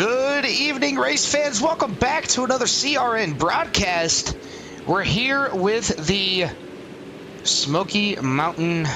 Good evening, race fans. Welcome back to another CRN broadcast. We're here with the Smoky Mountain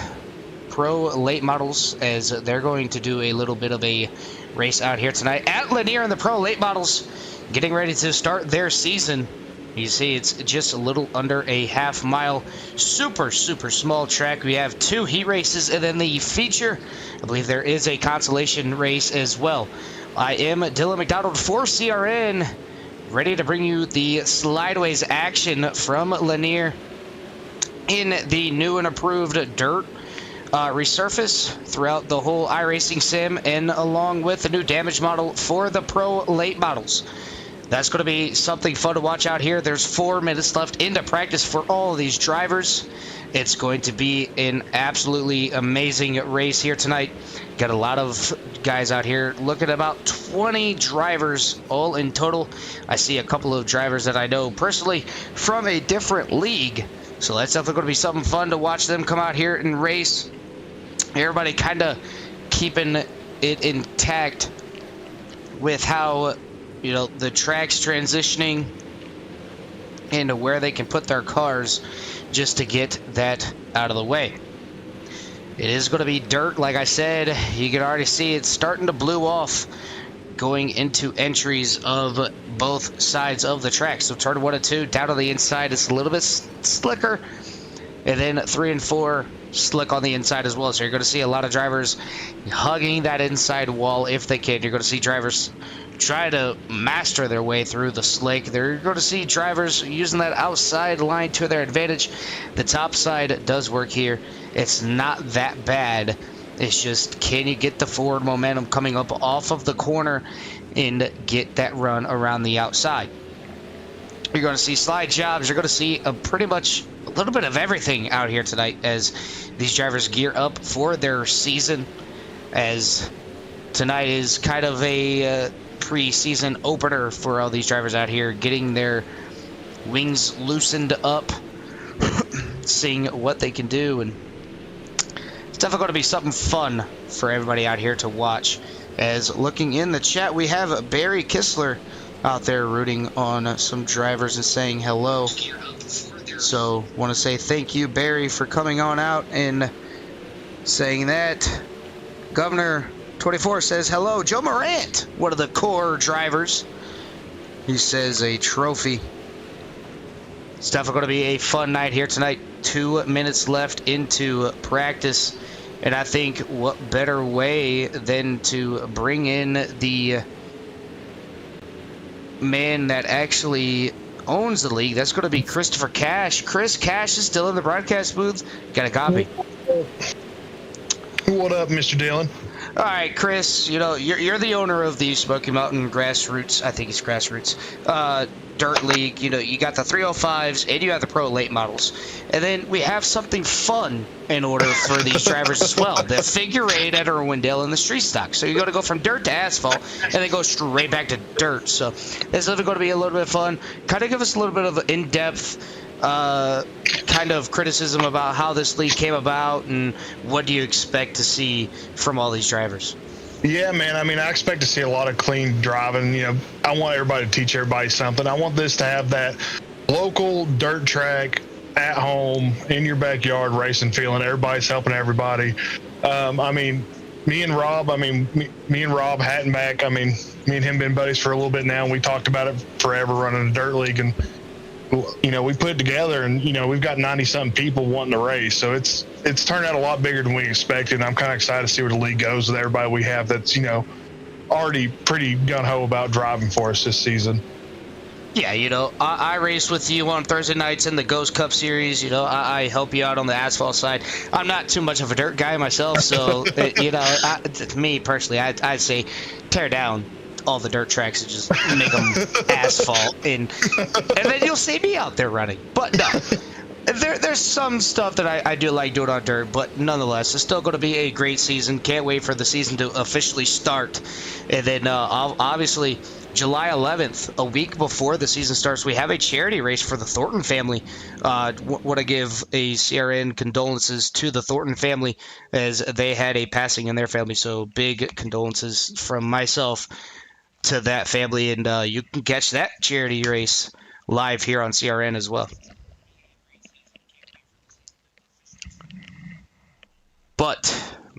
Pro late models as they're going to do a little bit of a race out here tonight at Lanier, and the Pro late models getting ready to start their season. You see, it's just a little under a half mile, super small track. We have 2 heat races and then the feature. I believe there is a consolation race as well. I am Dylan McDonald for CRN, ready to bring you the slideways action from Lanier in the new and approved dirt resurface throughout the whole iRacing sim, and along with the new damage model for the Pro late models. That's going to be something fun to watch out here. There's 4 minutes left into practice for all of these drivers. It's going to be an absolutely amazing race here tonight. Got a lot of guys out here. Look at about 20 drivers all in total. I see a couple of drivers that I know personally from a different league. So that's definitely going to be something fun to watch them come out here and race. Everybody kind of keeping it intact with how, you know, the track's transitioning into where they can put their cars just to get that out of the way. It is going to be dirt, like I said. You can already see it's starting to blue off going into entries of both sides of the track. So turn 1 and 2 down on the inside is a little bit slicker, and then 3 and 4 slick on the inside as well. So you're going to see a lot of drivers hugging that inside wall if they can. You're going to see drivers try to master their way through the slick. They're going to see drivers using that outside line to their advantage. The top side does work here. It's not that bad. It's just, can you get the forward momentum coming up off of the corner and get that run around the outside? You're going to see slide jobs. You're going to see pretty much a little bit of everything out here tonight as these drivers gear up for their season, as tonight is kind of a pre-season opener for all these drivers out here, getting their wings loosened up, seeing what they can do. And it's definitely going to be something fun for everybody out here to watch. As looking in the chat, we have Barry Kistler out there rooting on some drivers and saying hello. So want to say thank you, Barry, for coming on out and saying that. Governor 24 says hello. Joe Morant, one of the core drivers. He says a trophy. It's definitely going to be a fun night here tonight. 2 minutes left into practice. And I think what better way than to bring in the man that actually owns the league. That's going to be Christopher Cash. Chris Cash is still in the broadcast booth. Got a copy. What up, Mr. Dillon? All right, Chris, you know, you're the owner of the Smoky Mountain Grassroots, I think it's Grassroots, Dirt League. You know, you got the 305s and you have the Pro late models. And then we have something fun in order for these drivers as well. The figure 8 at Irwindale and the street stock. So you're going to go from dirt to asphalt and then go straight back to dirt. So this is going to be a little bit of fun. Kind of give us a little bit of in-depth kind of criticism about how this league came about and what do you expect to see from all these drivers? Yeah, man. I mean, I expect to see a lot of clean driving. You know, I want everybody to teach everybody something. I want this to have that local dirt track at home in your backyard racing feeling. Everybody's helping everybody. I mean, me and Rob Hattenback, I mean, me and him been buddies for a little bit now, and we talked about it forever running a dirt league, and you know, we put it together, and you know, we've got 90-something people wanting to race, so it's turned out a lot bigger than we expected. And I'm kind of excited to see where the league goes with everybody we have that's, you know, already pretty gung-ho about driving for us this season. Yeah, you know, I race with you on Thursday nights in the Ghost Cup series. You know, I help you out on the asphalt side. I'm not too much of a dirt guy myself, so you know, me personally, I'd say tear down all the dirt tracks and just make them asphalt, and then you'll see me out there running. But no, there's some stuff that I do like doing on dirt, but nonetheless, it's still going to be a great season. Can't wait for the season to officially start. And then obviously July 11th, a week before the season starts, we have a charity race for the Thornton family. Want to give a CRN condolences to the Thornton family as they had a passing in their family. So big condolences from myself to that family, and you can catch that charity race live here on CRN as well. But,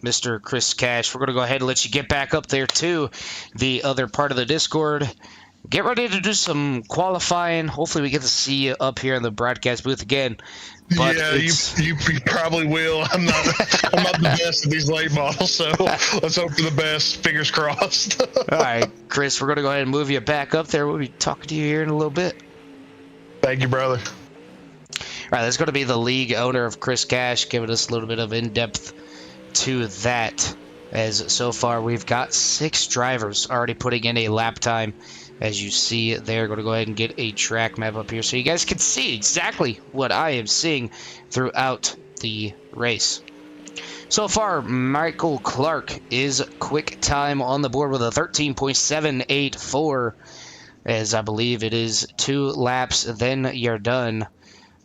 Mr. Chris Cash, we're going to go ahead and let you get back up there to the other part of the Discord. Get ready to do some qualifying. Hopefully we get to see you up here in the broadcast booth again. But yeah, you probably will. I'm not the best at these late models, so let's hope for the best. Fingers crossed. All right, Chris, we're going to go ahead and move you back up there. We'll be talking to you here in a little bit. Thank you, brother. All right, that's going to be the league owner of Chris Cash, giving us a little bit of in-depth to that. As so far, we've got 6 drivers already putting in a lap time. As you see there, going to go ahead and get a track map up here so you guys can see exactly what I am seeing throughout the race. So far, Michael Clark is quick time on the board with a 13.784, as I believe it is 2 laps, then you're done. I'm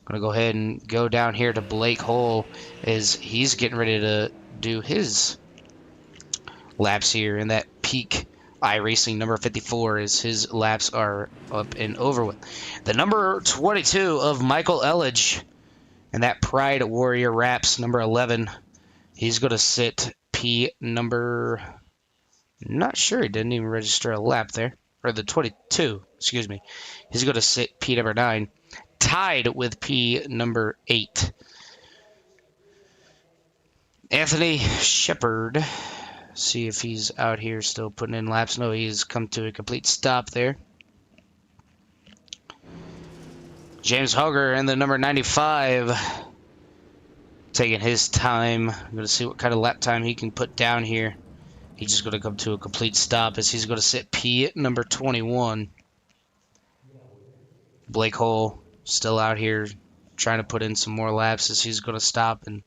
going to go ahead and go down here to Blake Hull as he's getting ready to do his laps here in that peak iRacing number 54 as his laps are up and over with. The number 22 of Michael Elledge and that Pride Warrior Wraps number 11. He's going to sit P number... Not sure, he didn't even register a lap there. Or the 22, excuse me. He's going to sit P number 9. Tied with P number 8. Anthony Shepard. See if he's out here still putting in laps. No, he's come to a complete stop there. James Hogger and the number 95 taking his time. I'm going to see what kind of lap time he can put down here. He's just going to come to a complete stop as he's going to sit P at number 21. Blake Hull still out here trying to put in some more laps as he's going to stop and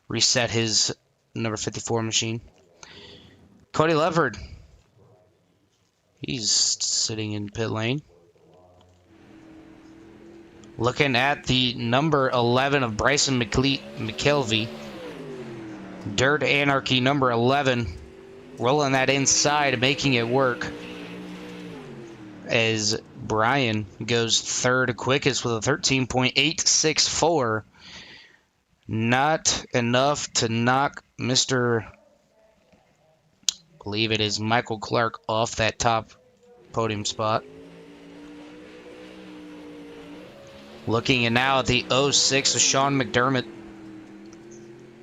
reset his number 54 machine. Cody Lefford, he's sitting in pit lane. Looking at the number 11 of Bryson McKelvey. Dirt Anarchy number 11. Rolling that inside, making it work. As Brian goes third quickest with a 13.864. Not enough to knock Mr. I believe it is Michael Clark off that top podium spot. Looking and now at the 06 of Sean McDermott.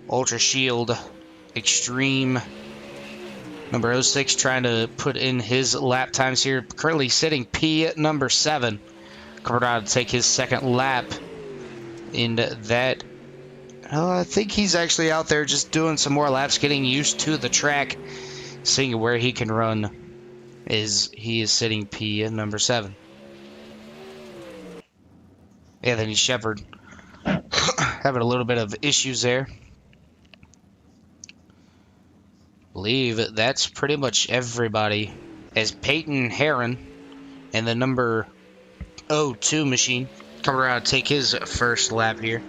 Ultra Shield Extreme. Number 06 trying to put in his lap times here. Currently sitting P at number 7. Coming out to take his second lap in that. I think he's actually out there just doing some more laps, getting used to the track. Seeing where he can run is he is sitting P at number 7. Anthony Shepard having a little bit of issues there. Believe that's pretty much everybody. As Peyton Heron and the number 02 machine coming around to take his first lap here.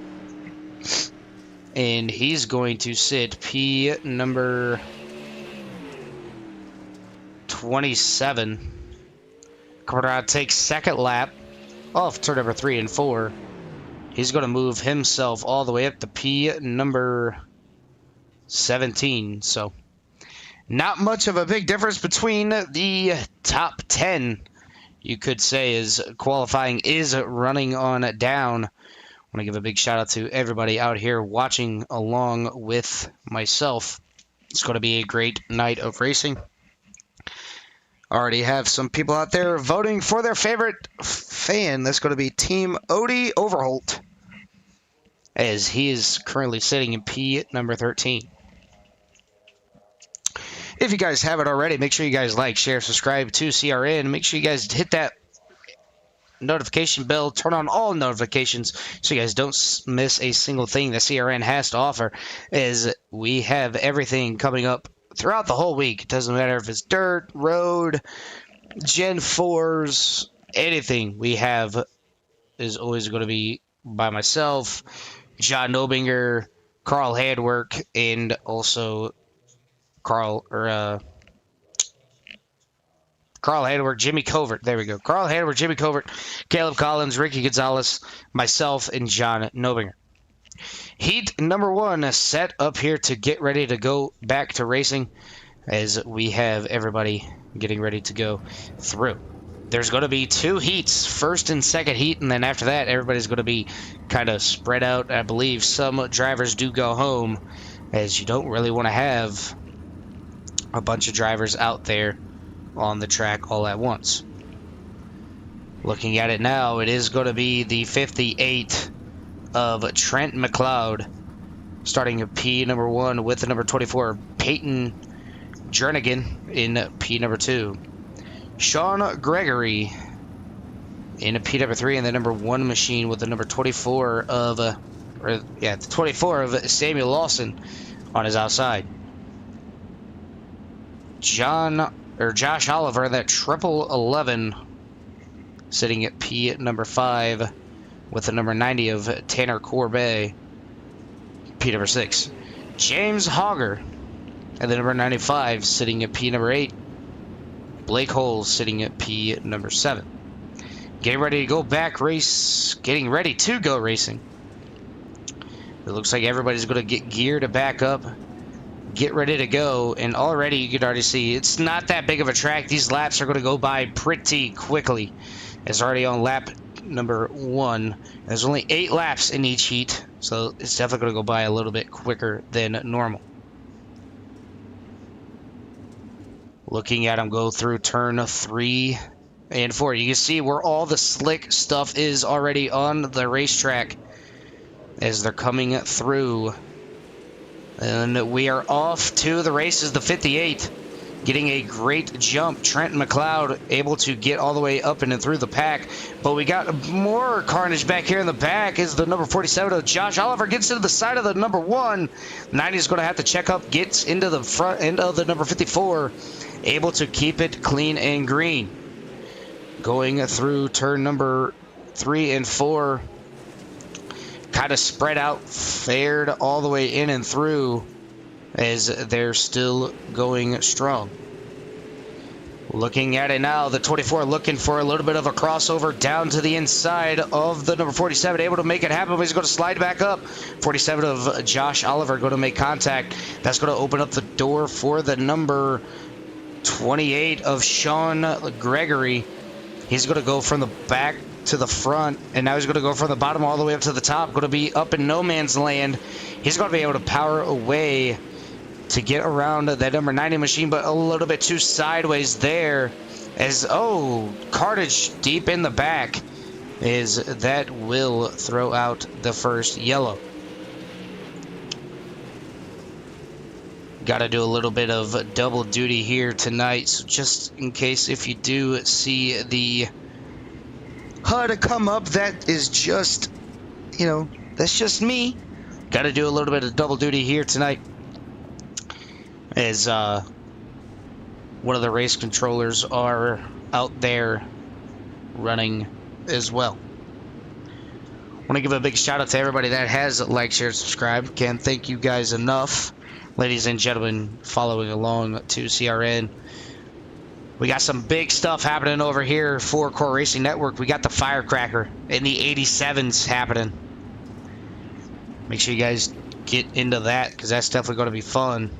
And he's going to sit P number 27. Coming around to take second lap off turn number 3 and 4. He's going to move himself all the way up to P number 17. So not much of a big difference between the top 10, you could say, as qualifying is running on down. I want to give a big shout out to everybody out here watching along with myself. It's going to be a great night of racing. Already have some people out there voting for their favorite fan. That's going to be Team Odie Overholt, as he is currently sitting in P number 13. If you guys haven't already, make sure you guys like, share, subscribe to CRN. Make sure you guys hit that notification bell, turn on all notifications so you guys don't miss a single thing that CRN has to offer, as we have everything coming up throughout the whole week. It doesn't matter if it's dirt, road, Gen 4s, anything we have is always going to be by myself, John Nobinger, Carl Handwork, and also Carl Hayward, Jimmy Covert. There we go. Carl Hayward, Jimmy Covert, Caleb Collins, Ricky Gonzalez, myself, and John Nobinger. Heat number 1 set up here to get ready to go back to racing as we have everybody getting ready to go through. There's going to be 2 heats, first and second heat, and then after that, everybody's going to be kind of spread out. I believe some drivers do go home, as you don't really want to have a bunch of drivers out there on the track all at once. Looking at it now, it is going to be the 58 of Trent McLeod, starting at P number 1 with the number 24, Peyton Jernigan in P number 2. Sean Gregory in P number 3, and the number 1 machine with the number 24 of, the 24 of Samuel Lawson on his outside. Josh Oliver, that triple 11, sitting at P number 5 with the number 90 of Tanner Corbet, P number 6. James Hogger and the number 95 sitting at P number 8. Blake Holes sitting at P number 7. Getting ready to go back race. Getting ready to go racing. It looks like everybody's going to get geared to back up. Get ready to go. And already you can already see it's not that big of a track. These laps are going to go by pretty quickly. It's already on lap number 1. There's only 8 laps in each heat. So it's definitely going to go by a little bit quicker than normal. Looking at them go through turn 3 and 4. You can see where all the slick stuff is already on the racetrack as they're coming through. And we are off to the races. The 58 getting a great jump. Trent McLeod able to get all the way up and through the pack. But we got more carnage back here in the back as the number 47 of Josh Oliver gets into the side of the number 1. 90 is going to have to check up, gets into the front end of the number 54. Able to keep it clean and green. Going through turn number 3 and 4. Kind of spread out, fared all the way in and through as they're still going strong. Looking at it now, the 24 looking for a little bit of a crossover down to the inside of the number 47. Able to make it happen, but he's going to slide back up. 47 of Josh Oliver going to make contact. That's going to open up the door for the number 28 of Sean Gregory. He's going to go from the back to the front, and now he's going to go from the bottom all the way up to the top. Going to be up in no man's land. He's going to be able to power away to get around that number 90 machine, but a little bit too sideways there as, carnage deep in the back is that will throw out the first yellow. Got to do a little bit of double duty here tonight, so just in case if you do see the HUD come up, that is just, that's just me. Got to do a little bit of double duty here tonight as one of the race controllers are out there running as well. Want to give a big shout out to everybody that has liked, shared, subscribed. Can't thank you guys enough. Ladies and gentlemen, following along to CRN. We got some big stuff happening over here for Core Racing Network. We got the Firecracker in the 87s happening. Make sure you guys get into that because that's definitely going to be fun.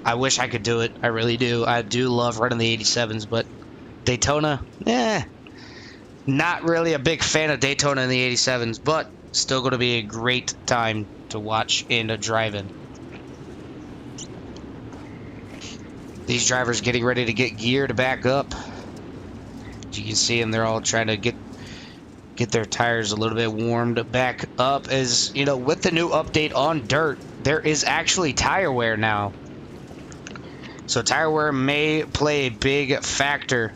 I wish I could do it. I really do. I do love running the 87s, but Daytona, not really a big fan of Daytona in the 87s, but still going to be a great time to watch and drive in. These drivers getting ready to get geared back up. As you can see them, they're all trying to get their tires a little bit warmed back up. As you know, with the new update on dirt, there is actually tire wear now. So tire wear may play a big factor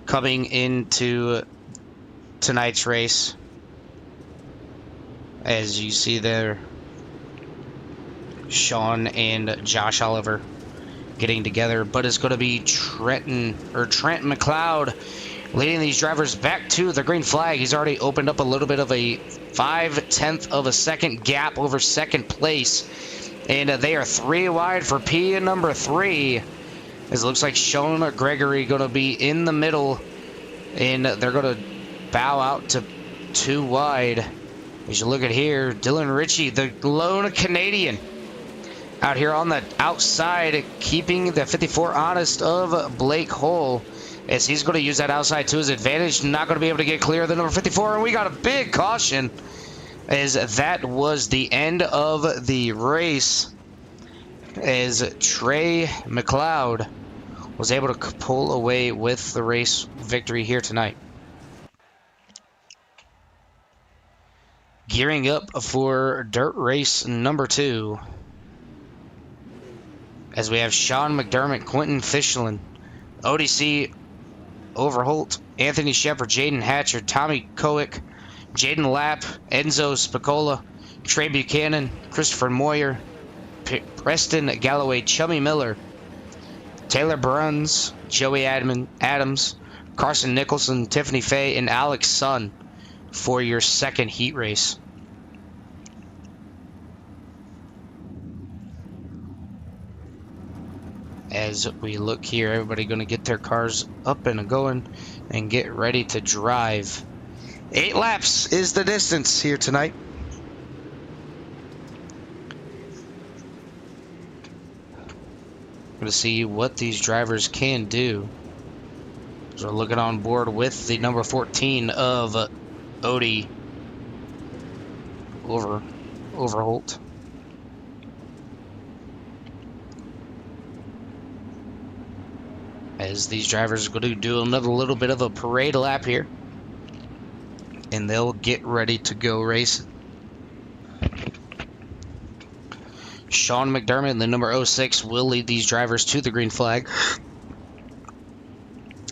coming into tonight's race. As you see there, Sean and Josh Oliver getting together, but it's going to be Trent McLeod leading these drivers back to the green flag. He's already opened up a little bit of a 0.5 of a second gap over second place And they are 3 wide for P and number 3. As it looks like Sean Gregory going to be in the middle. And they're going to bow out to 2 wide. As you look at here, Dylan Ritchie, the lone Canadian, out here on the outside, keeping the 54 honest of Blake Hull, as he's going to use that outside to his advantage. Not going to be able to get clear of the number 54, and we got a big caution, as that was the end of the race, as Trey McLeod was able to pull away with the race victory here tonight. Gearing up for dirt race number 2, as we have Sean McDermott, Quentin Fischlin, ODC Overholt, Anthony Shepard, Jaden Hatcher, Tommy Kowick, Jaden Lapp, Enzo Spicola, Trey Buchanan, Christopher Moyer, Preston Galloway, Chummy Miller, Taylor Bruns, Joey Adams, Carson Nicholson, Tiffany Fay, and Alex Sun for your second heat race. As we look here, everybody going to get their cars up and going and get ready to drive. 8 laps is the distance here tonight. Going to see what these drivers can do. So we're looking on board with the number 14 of Odie Overholt. As these drivers are going to do another little bit of a parade lap here, and they'll get ready to go racing. Sean McDermott, the number 06, will lead these drivers to the green flag.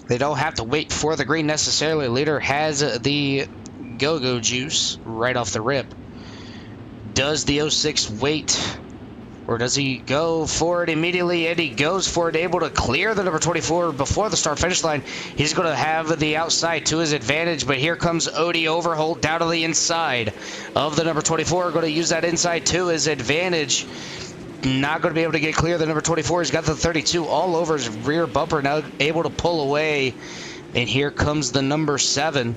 They don't have to wait for the green necessarily. Leader has the go-go juice right off the rip. Does the 06 wait, or does he go for it immediately? And he goes for it, able to clear the number 24 before the start-finish line. He's going to have the outside to his advantage, but here comes Odie Overholt down to the inside of the number 24. Going to use that inside to his advantage. Not going to be able to get clear. The number 24, he's got the 32 all over his rear bumper, now able to pull away. And here comes the number 7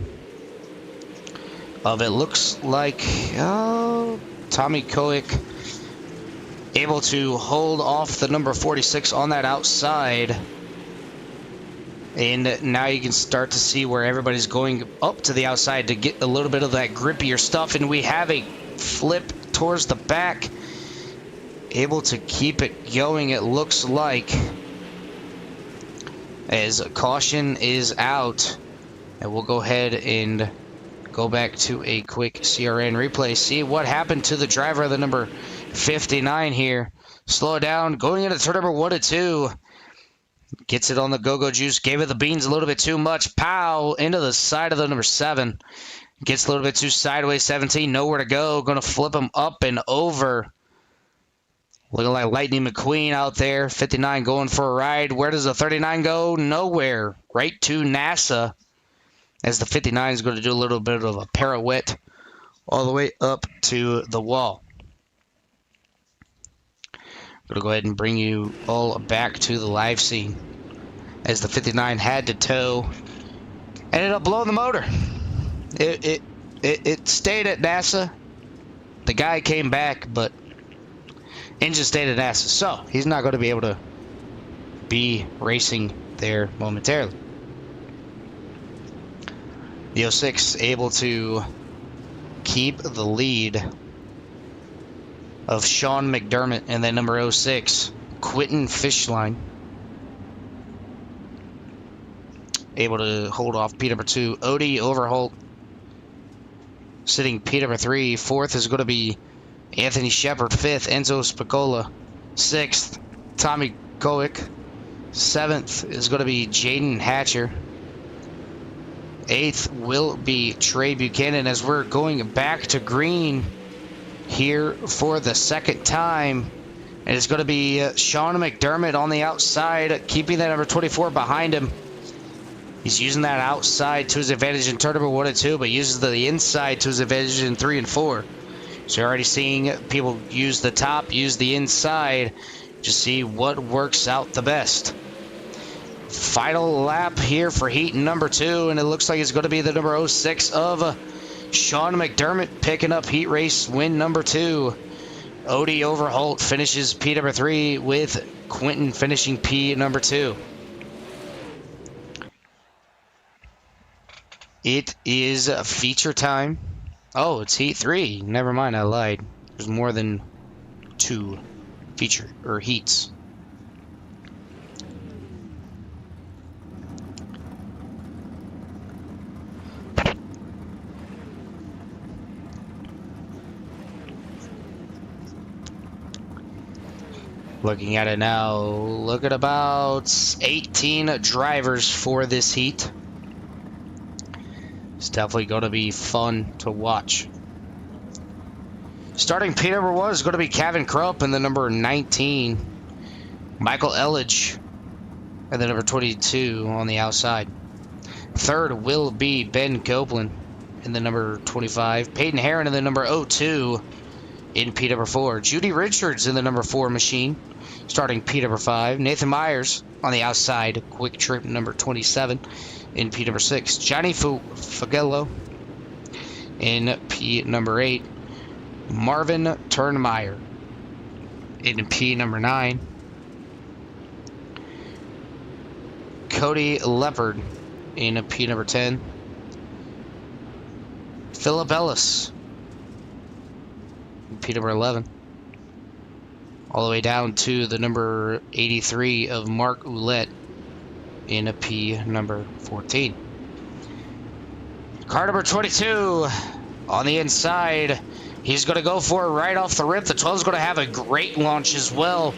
of, it looks like, Tommy Kowick, able to hold off the number 46 on that outside. And now you can start to see where everybody's going up to the outside to get a little bit of that grippier stuff. And we have a flip towards the back, able to keep it going, it looks like, as caution is out. And we'll go ahead and go back to a quick CRN replay, see what happened to the driver of the number 59 here. Slow it down, going into turn number 1 and 2. Gets it on the go-go juice, gave it the beans a little bit too much. Pow, into the side of the number 7. Gets a little bit too sideways, 17, nowhere to go. Going to flip him up and over. Looking like Lightning McQueen out there. 59 going for a ride. Where does the 39 go? Nowhere. Right to NASA, as the 59 is going to do a little bit of a pirouette all the way up to the wall. Going to go ahead and bring you all back to the live scene, as the 59 had to tow. Ended up blowing the motor. It stayed at NASA. The guy came back, but engine stayed at NASA. So he's not going to be able to be racing there momentarily. The 06 able to keep the lead of Sean McDermott, and then number 06, Quentin Fischlein, able to hold off P number 2, Odie Overholt, sitting P number 3. 4th is going to be Anthony Shepard. 5th, Enzo Spicola. 6th, Tommy Kowick. 7th is going to be Jaden Hatcher. 8th will be Trey Buchanan, as we're going back to green here for the second time. And it's going to be Sean McDermott on the outside, keeping that number 24 behind him. He's using that outside to his advantage in turn number 1 and 2, but uses the inside to his advantage in 3 and 4. So you're already seeing people use the top, use the inside, to see what works out the best. Final lap here for heat number 2, and it looks like it's going to be the number 06 of Sean McDermott picking up heat race win number 2. Odie Overholt finishes P number 3 with Quentin finishing P number 2. It is feature time. Oh, it's heat 3. Never mind, I lied. There's more than 2 feature or heats. Looking at it now, look at about 18 drivers for this heat. It's definitely going to be fun to watch. Starting P number 1 is going to be Kevin Krupp, and the number 19, Michael Elledge, and the number 22 on the outside. Third will be Ben Copeland in the number 25, Peyton Herron in the number 02 in P number 4, Judy Richards in the number 4 machine, starting P number 5, Nathan Myers on the outside, Quick Trip number 27 in P number 6, Johnny Fagello in P number 8, Marvin Turnmeyer in P number 9, Cody Leopard in P number 10, Philip Ellis in P number 11, all the way down to the number 83 of Mark Ouellette in a P number 14. Car number 22 on the inside. He's going to go for it right off the rip. The 12 is going to have a great launch as well.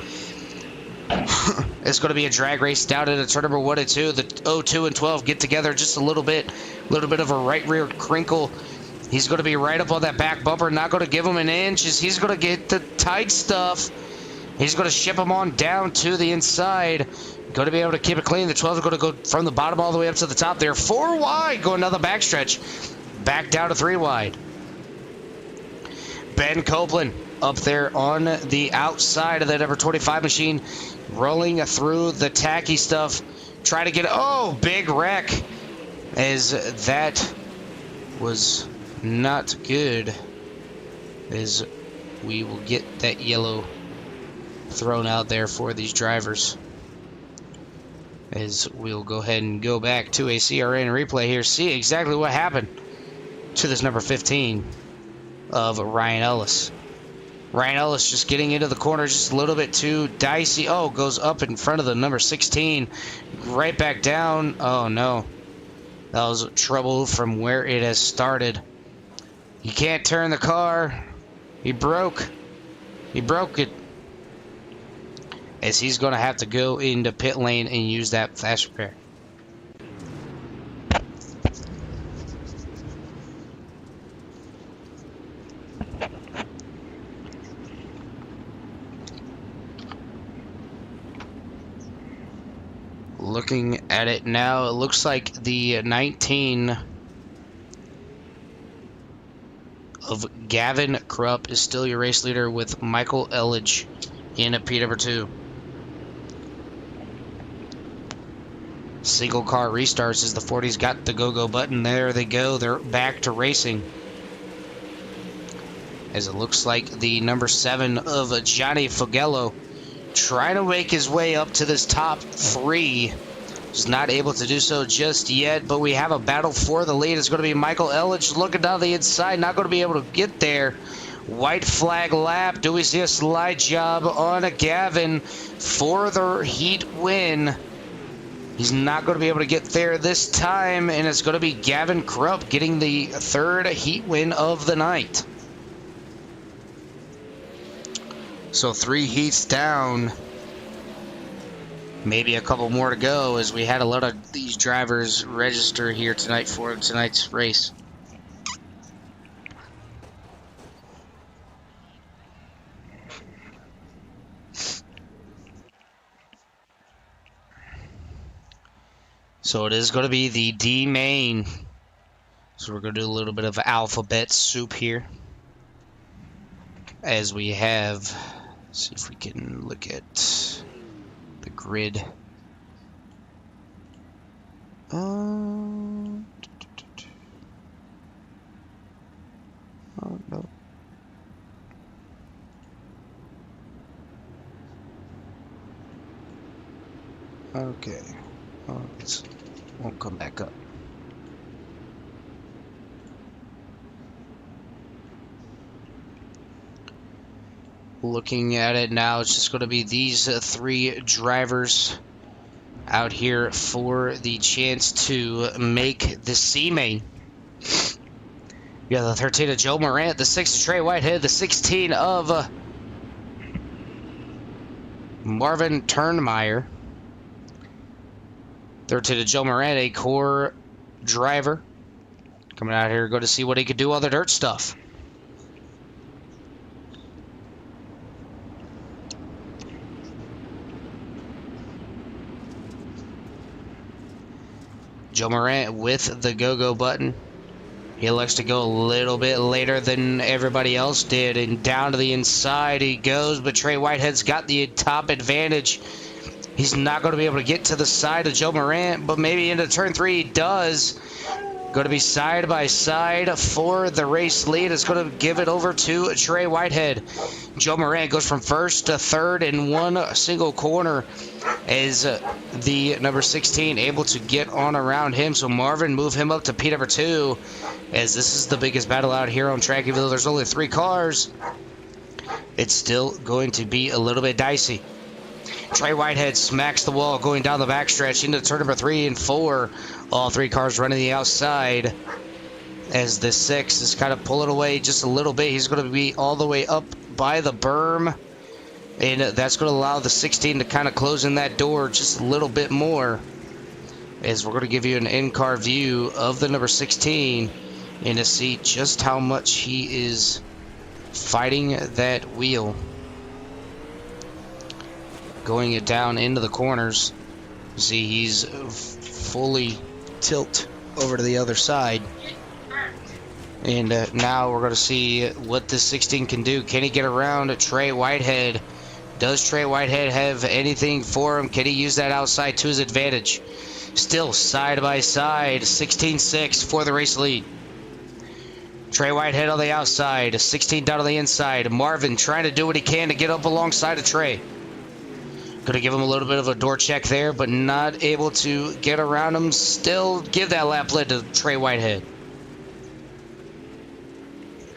It's going to be a drag race down into turn number 1 and 2. The 02 and 12 get together just a little bit of a right rear crinkle. He's going to be right up on that back bumper, not going to give him an inch. He's going to get the tight stuff. He's going to ship him on down to the inside. Going to be able to keep it clean. The 12 is going to go from the bottom all the way up to the top there. 4 wide, go another backstretch. Back down to 3 wide. Ben Copeland up there on the outside of the number 25 machine, rolling through the tacky stuff. Try to get, oh, big wreck, as that was not good, as we will get that yellow thrown out there for these drivers. As we'll go ahead and go back to a CRN replay here, see exactly what happened to this number 15 of Ryan Ellis. Ryan Ellis just getting into the corner just a little bit too dicey. Oh, goes up in front of the number 16. Right back down. Oh, no. That was trouble from where it has started. He can't turn the car. He broke it. As he's going to have to go into pit lane and use that flash repair. Looking at it now, it looks like the 19 of Gavin Krupp is still your race leader with Michael Elledge in a P number 2. Single car restarts as the 40's got the go-go button. There they go. They're back to racing. As it looks like the number 7 of Johnny Fagello trying to make his way up to this top 3. He's not able to do so just yet, but we have a battle for the lead. It's going to be Michael Elledge looking down the inside, not going to be able to get there. White flag lap. Do we see a slide job on a Gavin for the heat win? He's not going to be able to get there this time, and it's going to be Gavin Krupp getting the 3rd heat win of the night. So 3 heats down. Maybe a couple more to go, as we had a lot of these drivers register here tonight for tonight's race. So it is going to be the D main. So we're going to do a little bit of alphabet soup here. as we have, see if we can look at the grid. Oh no. Okay. Oh, it won't come back up. Looking at it now, it's just going to be these three drivers out here for the chance to make the C main. You have the 13 of Joe Morant, the 6 of Trey Whitehead, the 16 of Marvin Turnmeyer. 13 of Joe Morant, a core driver. Coming out here, go to see what he could do on the dirt stuff. Joe Morant with the go-go button. He elects to go a little bit later than everybody else did, and down to the inside he goes, but Trey Whitehead's got the top advantage. He's not going to be able to get to the side of Joe Morant, but maybe into turn 3 he does. Going to be side by side for the race lead. It's going to give it over to Trey Whitehead. Joe Morant goes from first to third in one single corner as the number 16 able to get on around him. So Marvin move him up to P number 2 as this is the biggest battle out here on track. Even though there's only 3 cars, it's still going to be a little bit dicey. Trey Whitehead smacks the wall going down the backstretch into turn number 3 and 4. All 3 cars running the outside as the 6 is kind of pulling away just a little bit. He's going to be all the way up by the berm, and that's going to allow the 16 to kind of close in that door just a little bit more, as we're going to give you an in-car view of the number 16 and to see just how much he is fighting that wheel. Going it down into the corners. See, he's fully tilt over to the other side. And now we're going to see what this 16 can do. Can he get around Trey Whitehead? Does Trey Whitehead have anything for him? Can he use that outside to his advantage? Still side by side, 16-6 for the race lead. Trey Whitehead on the outside, 16 down on the inside. Marvin trying to do what he can to get up alongside of Trey. Going to give him a little bit of a door check there, but not able to get around him. Still give that lap lead to Trey Whitehead.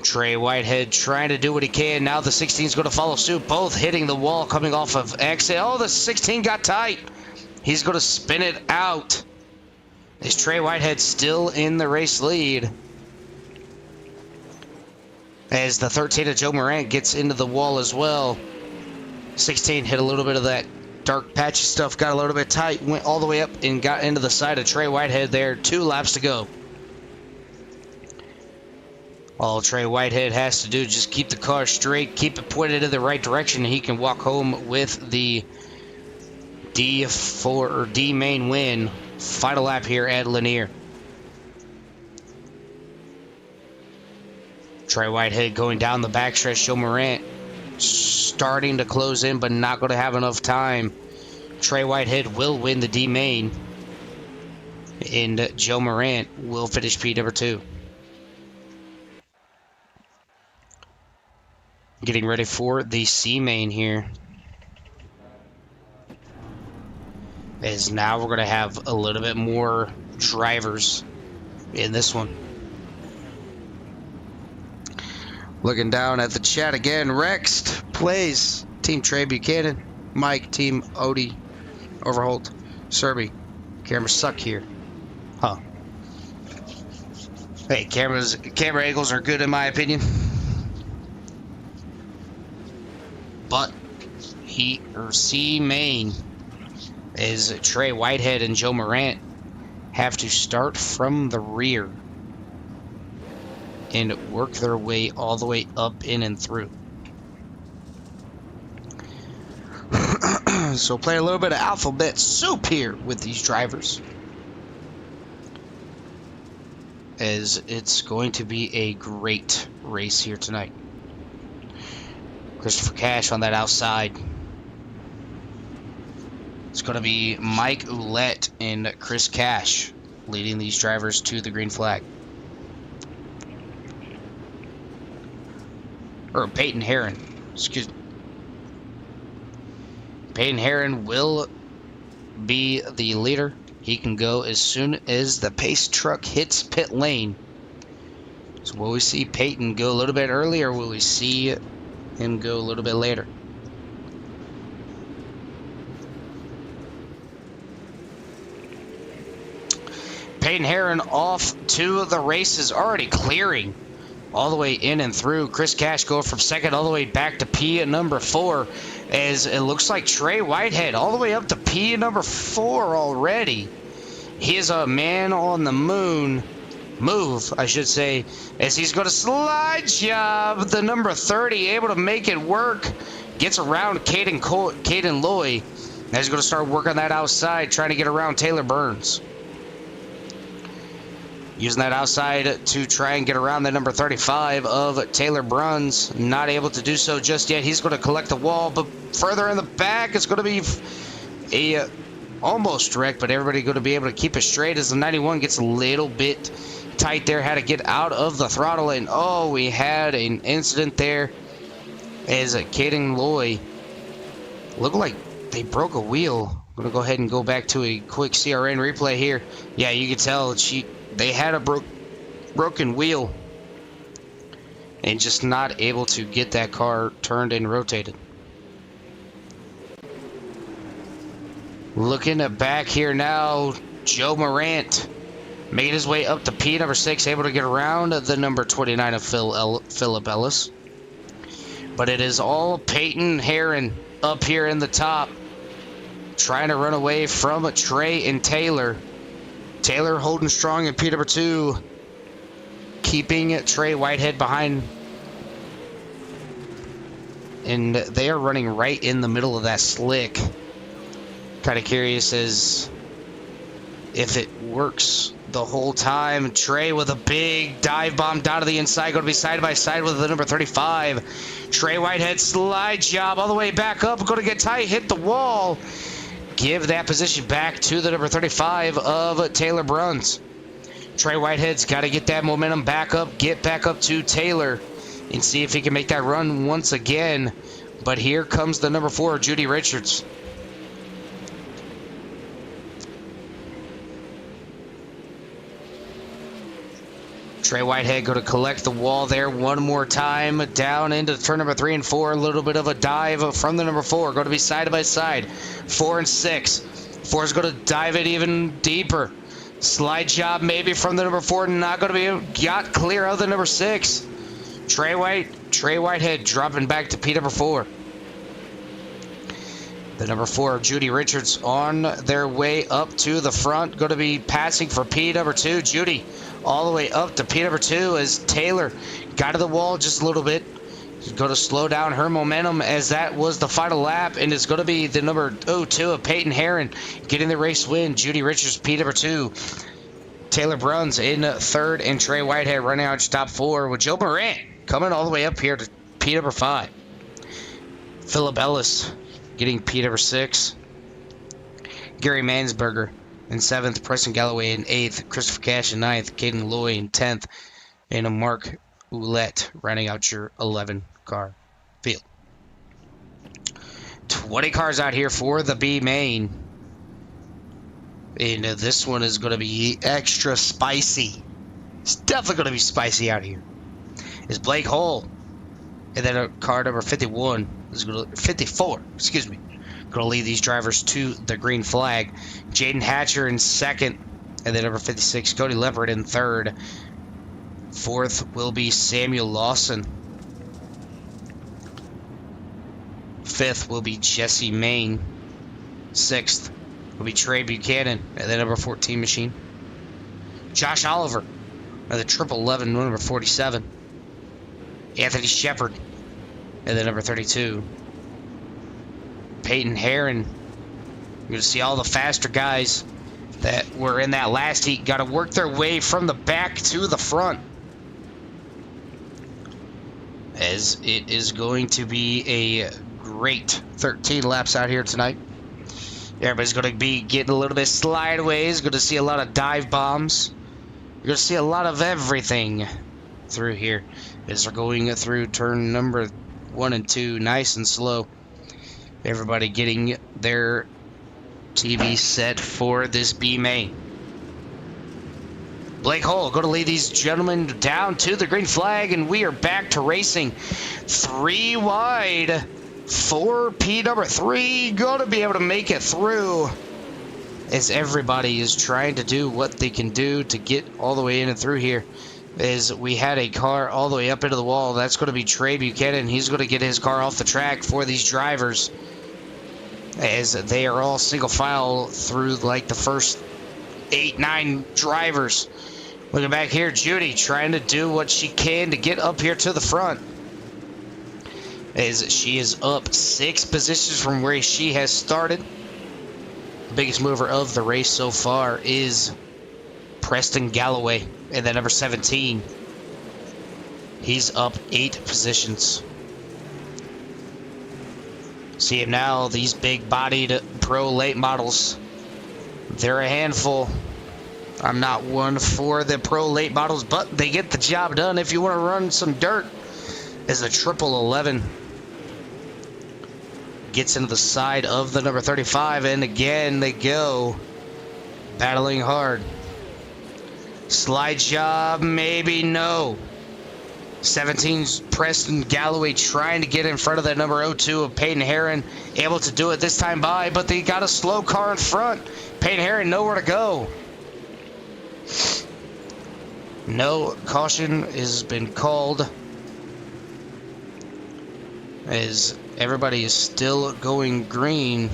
Trey Whitehead trying to do what he can. Now the 16 is going to follow suit. Both hitting the wall coming off of exit. Oh, the 16 got tight. He's going to spin it out. Is Trey Whitehead still in the race lead? As the 13 of Joe Morant gets into the wall as well. 16 hit a little bit of that dark patchy stuff, got a little bit tight, went all the way up and got into the side of Trey Whitehead there. 2 laps to go. All Trey Whitehead has to do is just keep the car straight, keep it pointed in the right direction, and he can walk home with the D4 or D main win. Final lap here at Lanier. Trey Whitehead going down the backstretch. Joe Morant starting to close in, but not going to have enough time. Trey Whitehead will win the D main, and Joe Morant will finish P number 2. Getting ready for the C main here. As now we're going to have a little bit more drivers in this one. Looking down at the chat again. Rex plays Team Trey Buchanan. Mike, Team Odie, Overholt, Serby. Cameras suck here. Huh. Hey, camera angles are good in my opinion. But C main is Trey Whitehead and Joe Morant have to start from the rear and work their way all the way up, in, and through. So play a little bit of alphabet soup here with these drivers, as it's going to be a great race here tonight. Christopher Cash on that outside. It's going to be Mike Ouellette and Chris Cash leading these drivers to the green flag. Or Peyton Herron. Excuse me. Peyton Herron will be the leader. He can go as soon as the pace truck hits pit lane. So will we see Peyton go a little bit early, or will we see him go a little bit later? Peyton Herron off to the races, already clearing all the way in and through. Chris Cash going from second all the way back to P at number 4, as it looks like Trey Whitehead all the way up to P at number 4 already. He is a man on the move, I should say, as he's going to slide job the number 30, able to make it work. Gets around Caden Loy. Now he's going to start working that outside, trying to get around Taylor Burns. Using that outside to try and get around the number 35 of Taylor Bruns. Not able to do so just yet. He's going to collect the wall, but further in the back, it's going to be a almost wreck, but everybody going to be able to keep it straight as the 91 gets a little bit tight there. Had to get out of the throttle, and oh, we had an incident there as Caden Loy looked like they broke a wheel. I'm going to go ahead and go back to a quick CRN replay here. Yeah, you can tell they had a broken wheel and just not able to get that car turned and rotated. Looking back here now, Joe Morant made his way up to P number 6, able to get around the number 29 of Philip Ellis. But it is all Peyton Herron up here in the top, trying to run away from Trey and Taylor. Taylor holding strong in P number 2, keeping Trey Whitehead behind. And they are running right in the middle of that slick. Kind of curious as if it works the whole time. Trey with a big dive bomb down to the inside, going to be side by side with the number 35. Trey Whitehead slide job all the way back up, going to get tight, hit the wall. Give that position back to the number 35 of Taylor Bruns. Trey Whitehead's got to get that momentum back up, get back up to Taylor, and see if he can make that run once again. But here comes the number 4, Judy Richards. Trey Whitehead going to collect the wall there one more time. Down into turn number 3 and 4. A little bit of a dive from the number 4. Going to be side by side. 4 and 6. 4 is going to dive it even deeper. Slide job maybe from the number 4. Not going to be got clear of the number 6. Trey Whitehead dropping back to P number 4. The number 4, Judy Richards, on their way up to the front. Going to be passing for P number 2. Judy all the way up to P number 2 as Taylor got to the wall just a little bit. She's going to slow down her momentum as that was the final lap. And it's going to be the number 2 of Peyton Herron getting the race win. Judy Richards, P number 2. Taylor Bruns in 3rd, and Trey Whitehead running out to top 4 with Joe Morant coming all the way up here to P number 5. Philip Ellis getting P number 6. Gary Mansberger in 7th. Preston Galloway in 8th. Christopher Cash in 9th. Caden Loy in 10th. And a Mark Ouellette rounding out your 11-car field. 20 cars out here for the B main. And this one is going to be extra spicy. It's definitely going to be spicy out here. Is Blake Hull. And then car number 51. 54, excuse me. Going to lead these drivers to the green flag. Jaden Hatcher in 2nd. And then number 56, Cody Leopard in 3rd. 4th will be Samuel Lawson. 5th will be Jesse Main. 6th will be Trey Buchanan. And then number 14 machine. Josh Oliver. And the 1111, number 47. Anthony Shepard. And then number 32. Peyton Herron. You're going to see all the faster guys that were in that last heat got to work their way from the back to the front. as it is going to be a great 13 laps out here tonight. Everybody's going to be getting a little bit slideways. Going to see a lot of dive bombs. You're going to see a lot of everything through here as they're going through turn number 1 and 2 nice and slow. Everybody getting their TV set for this B main. Blake Hull going to lead these gentlemen down to the green flag, and we are back to racing. 3 wide for P number 3. Going to be able to make it through as everybody is trying to do what they can do to get all the way in and through here. As we had a car all the way up into the wall. That's going to be Trey Buchanan. He's going to get his car off the track for these drivers, as they are all single file through like the first 8-9 drivers. Looking back here, Judy trying to do what she can to get up here to the front, as she is up 6 positions from where she has started. The biggest mover of the race so far is Preston Galloway, and then number 17. He's up 8 positions. See him now, these big-bodied pro late models. They're a handful. I'm not one for the pro late models, but they get the job done if you want to run some dirt. As the 1111 gets into the side of the number 35, and again they go battling hard. Slide job, maybe no. 17's Preston Galloway trying to get in front of that number 02 of Peyton Herron. Able to do it this time by, but they got a slow car in front. Peyton Herron nowhere to go. No caution has been called, as everybody is still going green.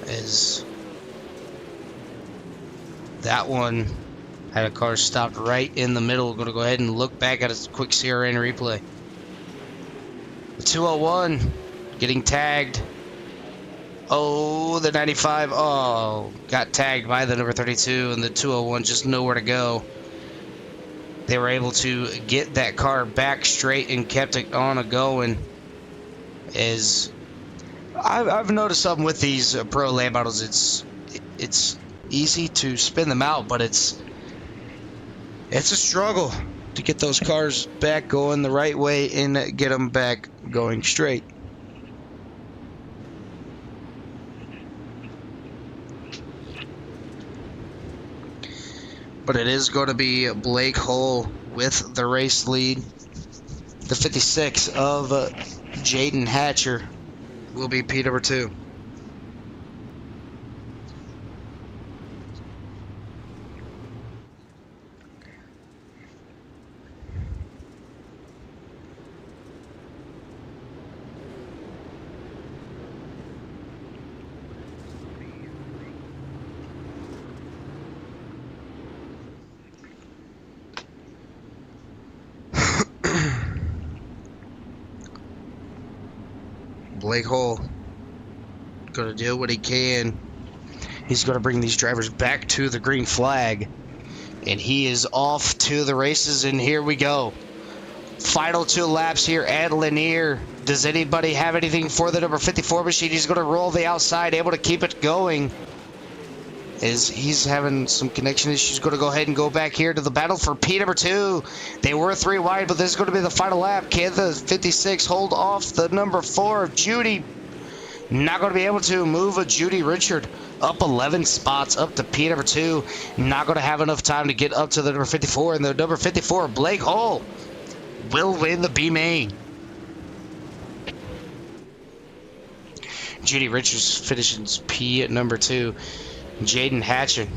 As that one had a car stopped right in the middle. Going to go ahead and look back at a quick CRN replay. The 201 getting tagged. Oh, the 95. Oh, got tagged by the number 32, and the 201 just nowhere to go. They were able to get that car back straight and kept it on a going. As I've noticed something with these pro late models. It's easy to spin them out, but it's a struggle to get those cars back going the right way and get them back going straight. But it is going to be Blake Hull with the race lead. The 56 of Jaden Hatcher will be P number 2. Blake Hull going to do what he can. He's going to bring these drivers back to the green flag, and he is off to the races. And here we go. Final 2 laps here at Lanier. Does anybody have anything for the number 54 machine? He's going to roll the outside, able to keep it going. As he's having some connection issues, going to go ahead and go back here to the battle for P number 2. They were 3 wide, but this is going to be the final lap. Can the 56 hold off the number 4 of Judy? Not going to be able to move a Judy Richard up 11 spots up to P number 2. Not going to have enough time to get up to the number 54, and the number 54, Blake Hull, will win the B main. Judy Richards finishes P at number 2. Jaden Hatcher,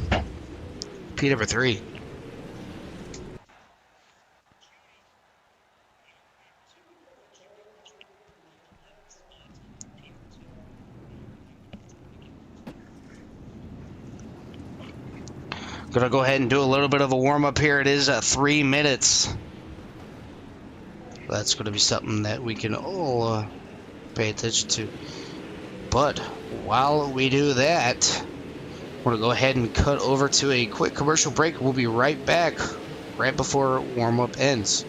P number 3. Gonna go ahead and do a little bit of a warm-up here. It is 3 minutes. That's gonna be something that we can all pay attention to. But while we do that, We're going to go ahead and cut over to a quick commercial break. We'll be right back, right before warm-up ends.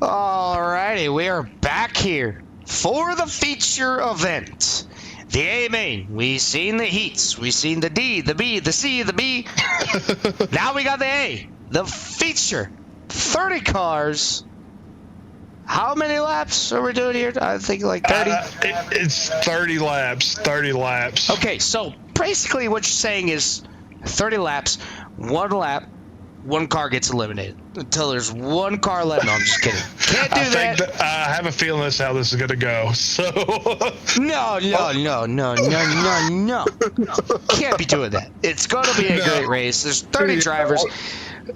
Alrighty, we are back here for the feature event. The A main. We seen the heats. We seen the D, the B, the C, the B. Now we got the A. The feature. 30 cars. How many laps are we doing here? I think like 30. It's 30 laps. 30 laps. Okay, so basically what you're saying is 30 laps, one lap, one car gets eliminated until there's one car left. No, I'm just kidding. Can't do that. I have a feeling that's how this is going to go. So No. Can't be doing that. It's going to be a great race. There's 30 drivers.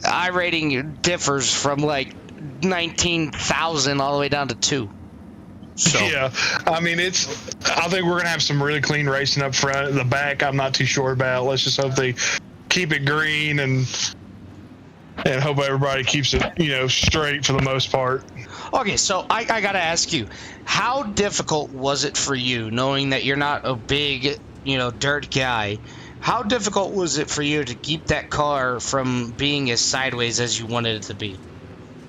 iRating differs from like 19,000 all the way down to 2. So. Yeah, I mean, I think we're going to have some really clean racing up front. The back, I'm not too sure about. Let's just hope they keep it green and hope everybody keeps it, straight for the most part. Okay, so I got to ask you, how difficult was it for you, knowing that you're not a big, dirt guy? How difficult was it for you to keep that car from being as sideways as you wanted it to be?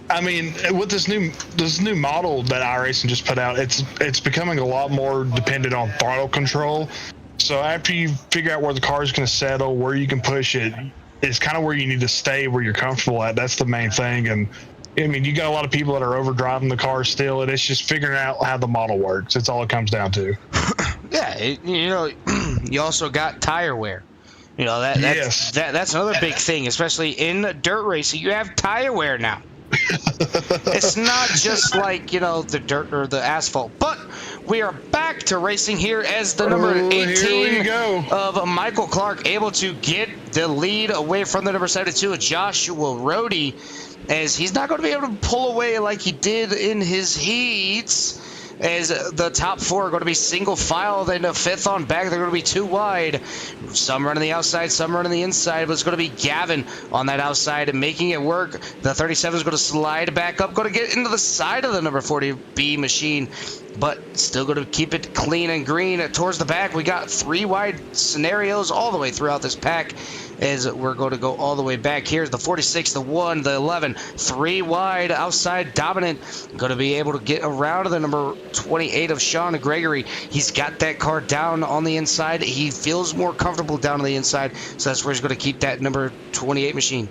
I mean, with this new model that iRacing just put out, it's becoming a lot more dependent on throttle control. So after you figure out where the car is going to settle, where you can push it, it's kind of where you need to stay, where you're comfortable at. That's the main thing. And I mean, you got a lot of people that are overdriving the car still, and it's just figuring out how the model works. That's all it comes down to. Yeah, you also got tire wear. That's another big thing, especially in dirt racing. You have tire wear now. It's not just like, the dirt or the asphalt. But we are back to racing here as the number 18 of Michael Clark able to get the lead away from the number 72 of Joshua Rohde. as he's not going to be able to pull away like he did in his heats, as the top four are going to be single file, then the fifth on back, they're going to be too wide. Some running the outside, some running the inside, but it's going to be Gavin on that outside and making it work. The 37 is going to slide back up, going to get into the side of the number 40B machine, but still going to keep it clean and green. Towards the back, we got 3 wide scenarios all the way throughout this pack, as we're going to go all the way back. Here's the 46, the 1, the 11, 3 wide outside dominant, going to be able to get around to the number 28 of Sean Gregory. He's got that car down on the inside. He feels more comfortable down on the inside, so that's where he's going to keep that number 28 machine.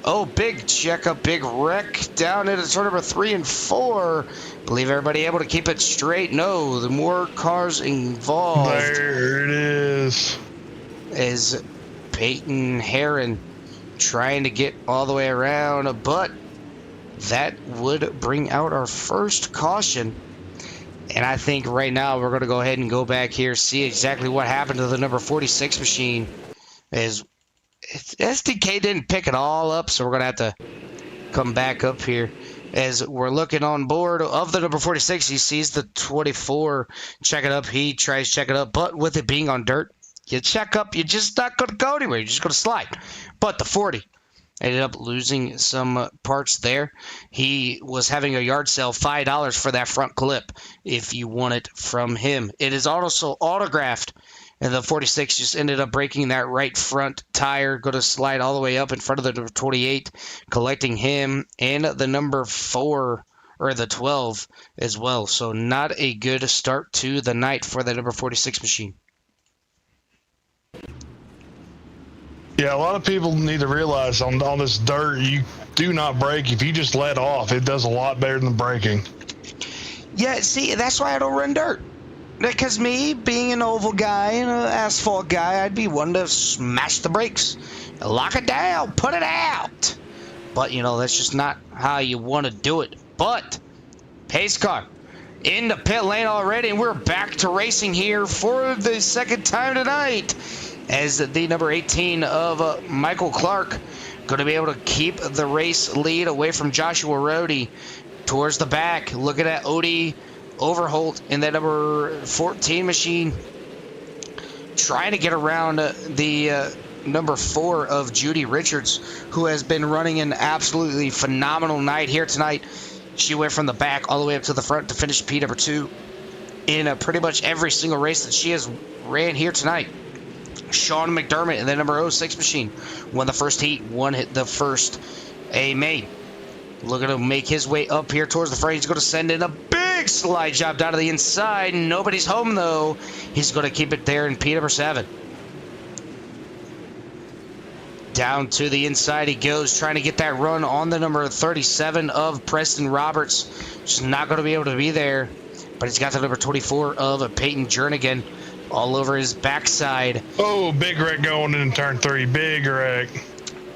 Oh, big checkup, big wreck down into turn number 3 and 4. Believe everybody able to keep it straight? No, the more cars involved. There it is. Is Peyton Heron trying to get all the way around, but that would bring out our first caution. And I think right now we're going to go ahead and go back here, see exactly what happened to the number 46 machine. As SDK didn't pick it all up, so we're going to have to come back up here. As we're looking on board of the number 46, he sees the 24. Check it up. He tries to check it up, but with it being on dirt, you check up, you're just not going to go anywhere. You're just going to slide. But the 40 ended up losing some parts there. He was having a yard sale, $5 for that front clip if you want it from him. It is also autographed, and the 46 just ended up breaking that right front tire. Going to slide all the way up in front of the number 28, collecting him and the number 4 or the 12 as well. So not a good start to the night for the number 46 machine. Yeah, a lot of people need to realize on this dirt, you do not brake. If you just let off, it does a lot better than braking. Yeah, see, that's why I don't run dirt. Because me, being an oval guy and an asphalt guy, I'd be one to smash the brakes. Lock it down, put it out. But, you know, that's just not how you want to do it. But, pace car in the pit lane already, and we're back to racing here for the second time tonight. As the number 18 of Michael Clark going to be able to keep the race lead away from Joshua Rohde towards the back. Looking at Odie Overholt in that number 14 machine, trying to get around the number 4 of Judy Richards, who has been running an absolutely phenomenal night here tonight. She went from the back all the way up to the front to finish P number 2 in pretty much every single race that she has ran here tonight. Sean McDermott in the number 06 machine won the first heat, hit the first A main. Looking to make his way up here towards the front. He's going to send in a big slide job down to the inside. Nobody's home, though. He's going to keep it there in P number 7. Down to the inside he goes, trying to get that run on the number 37 of Preston Roberts. Just not going to be able to be there. But he's got the number 24 of Peyton Jernigan all over his backside. Oh, big wreck going in turn 3. Big wreck.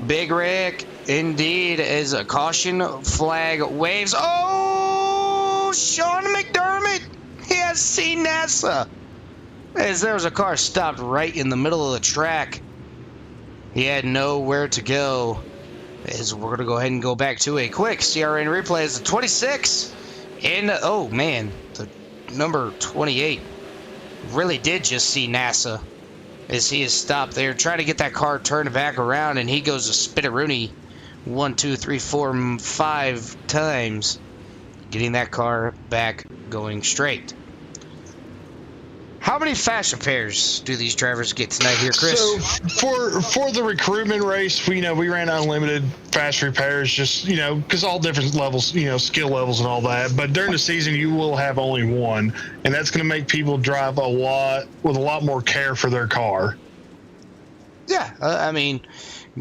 Big wreck, indeed, as a caution flag waves. Oh, Sean McDermott. He has seen NASA. As there was a car stopped right in the middle of the track. He had nowhere to go. As we're going to go ahead and go back to a quick CRN replay as the 26. And, oh, man, the number 28 really did just see NASA as he is stopped there trying to get that car turned back around, and he goes to Spitteroonie 1, 2, 3, 4, 5 times, getting that car back going straight. How many fast repairs do these drivers get tonight here, Chris? So for the recruitment race, we ran unlimited fast repairs, just because all different levels, skill levels and all that. But during the season, you will have only one, and that's going to make people drive with a lot more care for their car. Yeah, I mean,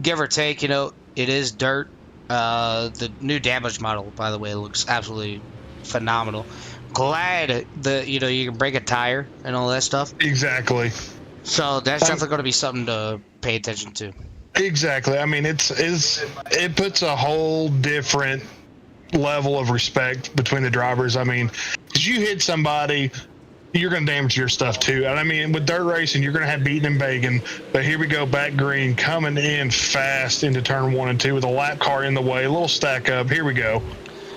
give or take, it is dirt. The new damage model, by the way, looks absolutely phenomenal. Glad that you can break a tire and all that stuff. Exactly. So that's definitely going to be something to pay attention to. Exactly. I mean, it puts a whole different level of respect between the drivers. I mean, 'cause you hit somebody, you're going to damage your stuff too. And I mean, with dirt racing, you're going to have beating and begging. But here we go, back green, coming in fast into turn 1 and 2 with a lap car in the way, a little stack up. Here we go.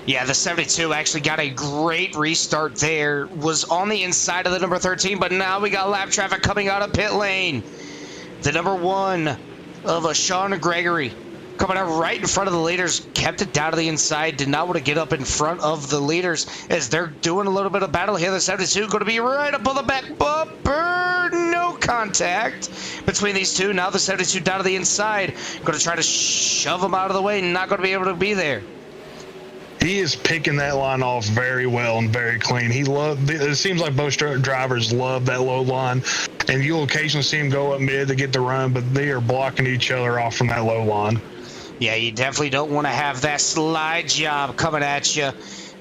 Yeah, the 72 actually got a great restart there. Was on the inside of the number 13, but now we got lap traffic coming out of pit lane. The number 1 of Sean Gregory coming out right in front of the leaders, kept it down to the inside, did not want to get up in front of the leaders as they're doing a little bit of battle here. The 72 going to be right up on the back bumper. No contact between these two. Now the 72 down to the inside, going to try to shove them out of the way, not going to be able to be there. He is picking that line off very well and very clean. It seems like both drivers love that low line, and you'll occasionally see him go up mid to get the run, but they are blocking each other off from that low line. Yeah, you definitely don't want to have that slide job coming at you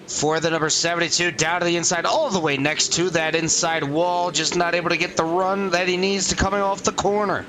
for the number 72 down to the inside, all the way next to that inside wall, just not able to get the run that he needs to coming off the corner.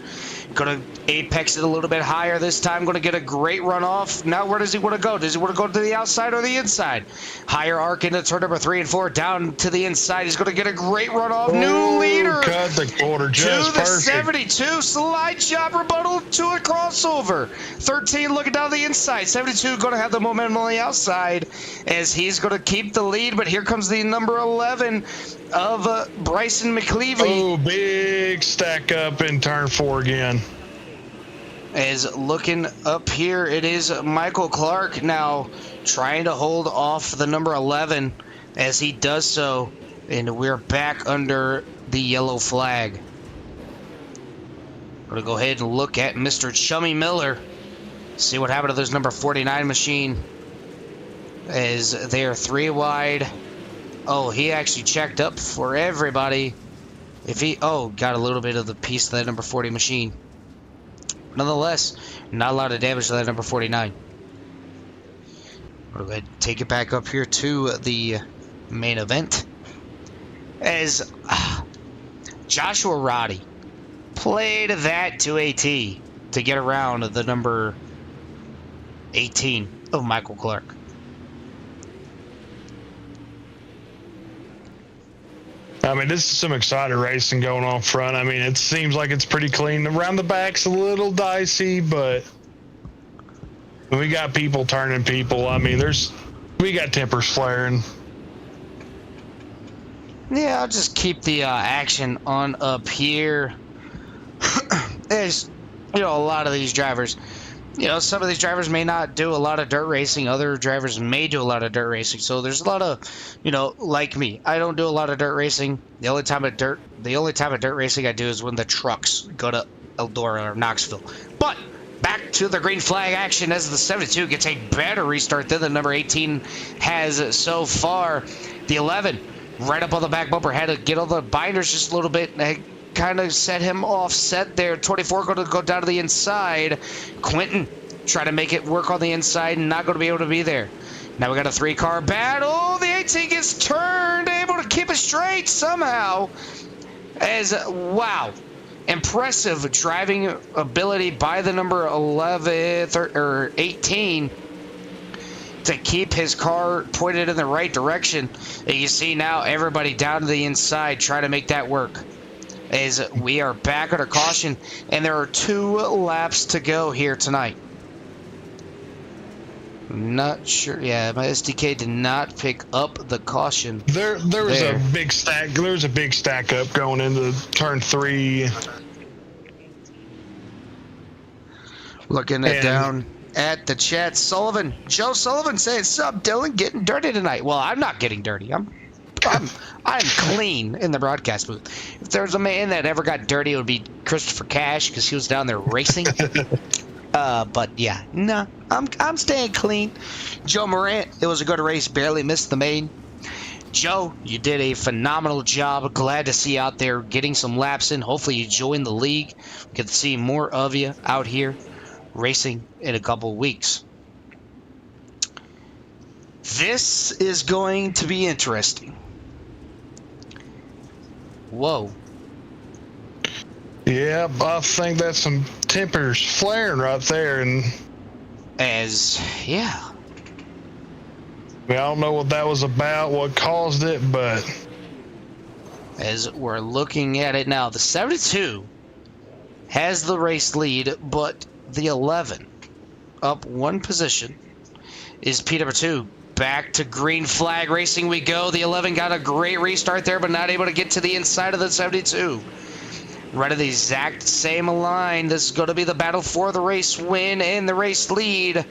Going to apex it a little bit higher this time. Going to get a great run off. Now where does he want to go? Does he want to go to the outside or the inside? Higher arc into turn number 3 and 4. Down to the inside. He's going to get a great run off. New leader. Cut the quarter just to the perfect. 72. Slide job rebuttal to a crossover. 13 looking down the inside. 72 going to have the momentum on the outside as he's going to keep the lead. But here comes the number 11 of Bryson McClevey. Oh, big stack up in turn 4 again. As looking up here, it is Michael Clark now trying to hold off the number 11 as he does so, and we're back under the yellow flag. We're going to go ahead and look at Mr. Chummy Miller, see what happened to this number 49 machine as they are 3 wide. Oh, he actually checked up for everybody. Got a little bit of the piece of that number 40 machine. Nonetheless, not a lot of damage to that number 49. We'll go ahead and take it back up here to the main event. As Joshua Roddy played that to AT to get around the number 18 of Michael Clark. I mean, this is some exciting racing going on front. I mean, it seems like it's pretty clean. Around the back's a little dicey, but we got people turning people. I mean, we got tempers flaring. Yeah, I'll just keep the action on up here. There's, a lot of these drivers. Some of these drivers may not do a lot of dirt racing. Other drivers may do a lot of dirt racing. So there's a lot of, like me. I don't do a lot of dirt racing. The only time of dirt racing I do is when the trucks go to Eldora or Knoxville. But back to the green flag action as the 72 gets a better restart than the number 18 has so far. The 11 right up on the back bumper, had to get all the binders just a little bit. Kind of set him offset there. 24 going to go down to the inside. Quentin trying to make it work on the inside, not going to be able to be there. Now we got a 3-car battle. The 18 gets turned, able to keep it straight somehow. Wow, impressive driving ability by the number 11 or 18 to keep his car pointed in the right direction. And you see now everybody down to the inside trying to make that work. As we are back under caution, and there are 2 laps to go here tonight. Not sure. Yeah, my SDK did not pick up the caution. There was a big stack. There was a big stack up going into turn 3. Looking down at the chat, Joe Sullivan said, "Sup, Dylan, getting dirty tonight." Well, I'm not getting dirty. I'm clean in the broadcast booth. If there was a man that ever got dirty, it would be Christopher Cash because he was down there racing. But yeah, no, I'm staying clean. Joe Morant, it was a good race, barely missed the main. Joe, you did a phenomenal job. Glad to see you out there getting some laps in. Hopefully you join the league. We get to see more of you out here racing in a couple weeks. This is going to be interesting. Whoa. Yeah, I think that's some tempers flaring right there. And yeah. I mean, I don't know what that was about, what caused it, but as we're looking at it now. The 72 has the race lead, but the 11 up one position is P2. Back to green flag racing we go. The 11 got a great restart there, but not able to get to the inside of the 72. Right at the exact same line. This is going to be the battle for the race win and the race lead.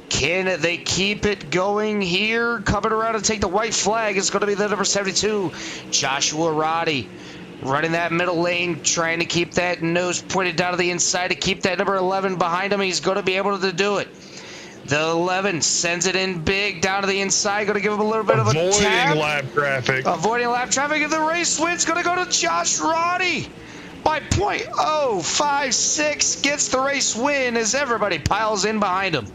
Can they keep it going here? Coming around to take the white flag is going to be the number 72, Joshua Roddy. Running that middle lane, trying to keep that nose pointed down to the inside to keep that number 11 behind him. He's going to be able to do it. The 11 sends it in big down to the inside. Going to give him a little bit of a tap. Avoiding lap traffic. Avoiding lap traffic. And the race win's going to go to Josh Roddy by .056. Gets the race win as everybody piles in behind him.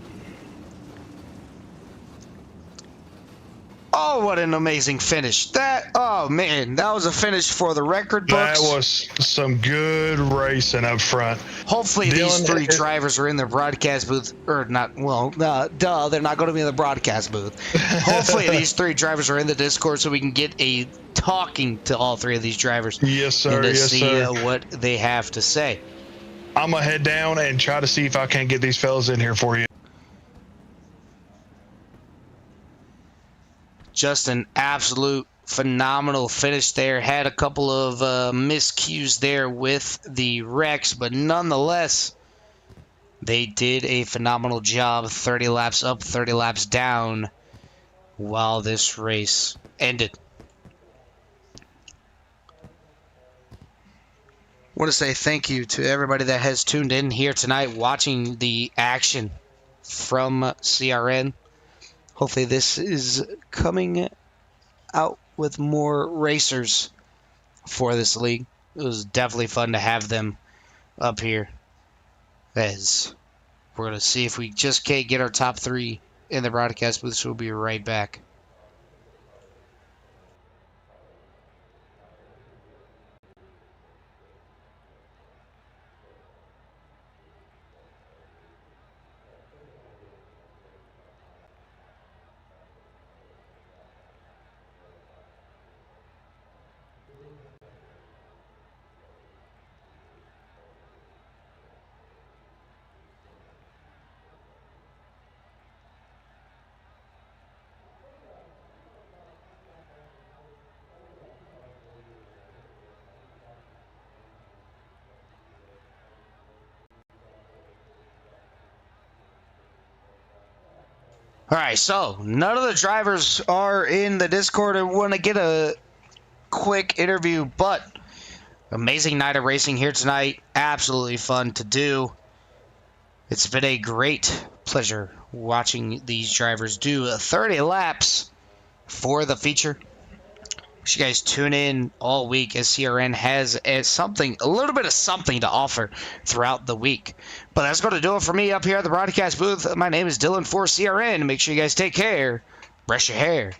Oh, what an amazing finish. Oh man, that was a finish for the record books. That was some good racing up front. Hopefully these three drivers are in the broadcast booth, or not, well, they're not going to be in the broadcast booth. Hopefully these three drivers are in the Discord so we can get a talking to all three of these drivers. Yes, sir. And to yes, see sir. What they have to say. I'm going to head down and try to see if I can't get these fellas in here for you. Just an absolute phenomenal finish there. Had a couple of miscues there with the wrecks, but nonetheless, they did a phenomenal job. 30 laps up, 30 laps down while this race ended. I want to say thank you to everybody that has tuned in here tonight watching the action from CRN. Hopefully this is coming out with more racers for this league. It was definitely fun to have them up here. As we're going to see if we just can't get our top three in the broadcast booth, so we'll be right back. All right, so none of the drivers are in the Discord. I want to get a quick interview, but amazing night of racing here tonight. Absolutely fun to do. It's been a great pleasure watching these drivers do 30 laps for the feature. Make sure you guys tune in all week as CRN has a little bit of something to offer throughout the week. But that's going to do it for me up here at the broadcast booth. My name is Dylan for CRN. Make sure you guys take care. Brush your hair.